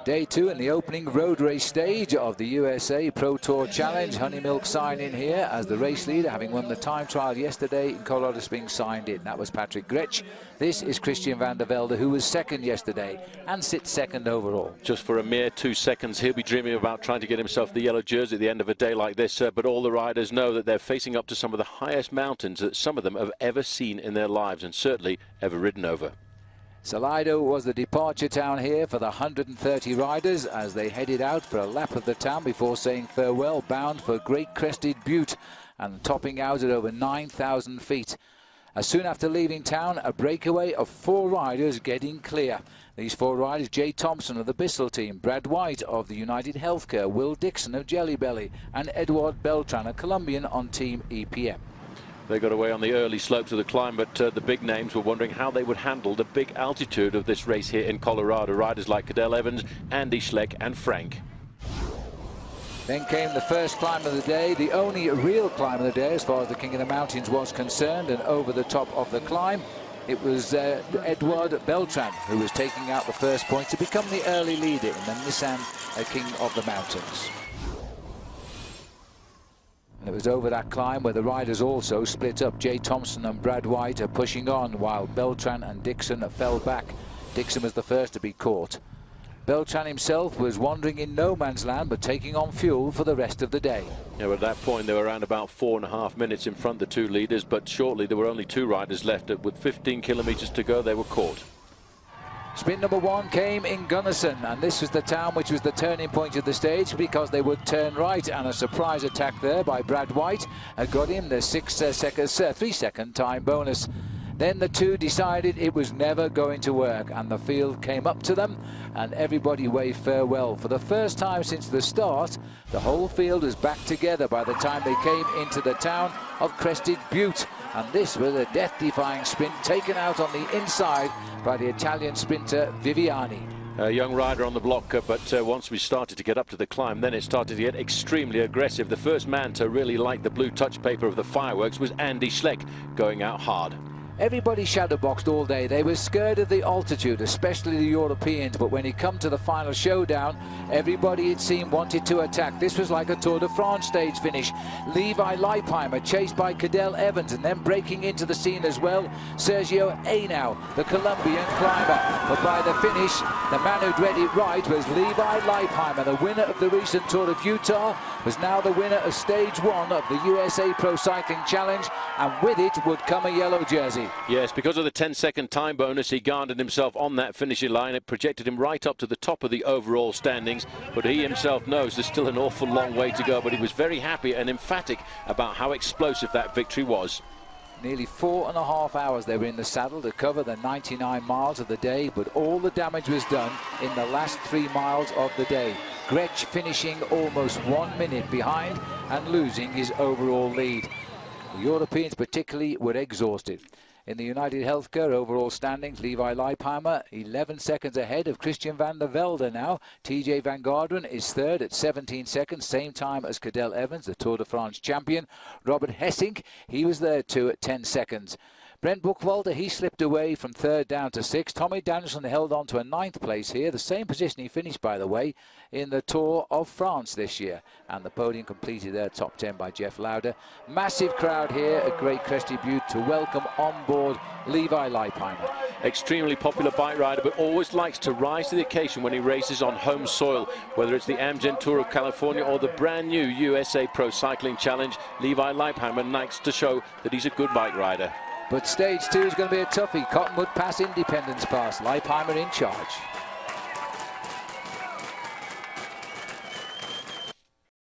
Day 2 in the opening road race stage of the USA Pro Tour Challenge. Honeymilk sign in here as the race leader, having won the time trial yesterday in Colorado Springs, signed in. That was Patrick Gretsch. This is Christian van der Velde, who was second yesterday and sits second overall. Just for a mere 2 seconds, he'll be dreaming about trying to get himself the yellow jersey at the end of a day like this. But all the riders know that they're facing up to some of the highest mountains that some of them have ever seen in their lives and certainly ever ridden over. Salado was the departure town here for the 130 riders as they headed out for a lap of the town before saying farewell, bound for Great Crested Butte and topping out at over 9,000 feet. As soon after leaving town, a breakaway of 4 riders getting clear. These 4 riders: Jay Thompson of the Bissell team, Brad White of the United Healthcare, Will Dixon of Jelly Belly, and Edouard Beltran, a Colombian, on Team EPM. They got away on the early slopes of the climb, but the big names were wondering how they would handle the big altitude of this race here in Colorado. Riders like Cadel Evans, Andy Schleck and Frank. Then came the first climb of the day, the only real climb of the day as far as the King of the Mountains was concerned, and over the top of the climb it was Edouard Beltran who was taking out the first point to become the early leader in the Nissan King of the Mountains. And it was over that climb where the riders also split up. Jay Thompson and Brad White are pushing on while Beltran and Dixon fell back. Dixon was the first to be caught. Beltran himself was wandering in no man's land but taking on fuel for the rest of the day. Yeah, at that point they were around about 4.5 minutes in front of the 2 leaders, but shortly there were only 2 riders left. With 15 kilometers to go, they were caught. Sprint number 1 came in Gunnison, and this was the town which was the turning point of the stage because they would turn right, and a surprise attack there by Brad White got him the 3-second time bonus. Then the 2 decided it was never going to work, and the field came up to them and everybody waved farewell. For the first time since the start, the whole field was back together by the time they came into the town of Crested Butte, and this was a death-defying sprint taken out on the inside by the Italian sprinter Viviani. A young rider on the block, but once we started to get up to the climb, then it started to get extremely aggressive. The first man to really like the blue touch paper of the fireworks was Andy Schleck, going out hard. Everybody shadowboxed all day. They were scared of the altitude, especially the Europeans, but when it come to the final showdown, everybody, it seemed, wanted to attack. This was like a Tour de France stage finish. Levi Leipheimer chased by Cadel Evans, and then breaking into the scene as well, Sergio Henao, the Colombian climber. But by the finish, the man who'd read it right was Levi Leipheimer, the winner of the recent Tour of Utah, was now the winner of stage 1 of the USA Pro Cycling Challenge, and with it would come a yellow jersey. Yes, because of the 10-second time bonus, he garnered himself on that finishing line. It projected him right up to the top of the overall standings, but he himself knows there's still an awful long way to go, but he was very happy and emphatic about how explosive that victory was. Nearly 4.5 hours they were in the saddle to cover the 99 miles of the day, but all the damage was done in the last 3 miles of the day. Gretsch finishing almost 1 minute behind and losing his overall lead. The Europeans particularly were exhausted. In the United Healthcare overall standings, Levi Leipheimer 11 seconds ahead of Christian van der Velde now. TJ van Garderen is third at 17 seconds, same time as Cadel Evans, the Tour de France champion. Robert Gesink, he was there too at 10 seconds. Brent Buchwalder, he slipped away from 3rd down to 6th. Tommy Danielson held on to a 9th place here, the same position he finished, by the way, in the Tour of France this year. And the podium completed there, top 10 by Jeff Lauder. Massive crowd here at Great Crested Butte to welcome on board Levi Leipheimer. Extremely popular bike rider, but always likes to rise to the occasion when he races on home soil, whether it's the Amgen Tour of California or the brand new USA Pro Cycling Challenge. Levi Leipheimer likes to show that he's a good bike rider. But stage 2 is going to be a toughie. Cottonwood Pass, Independence Pass. Leipheimer in charge.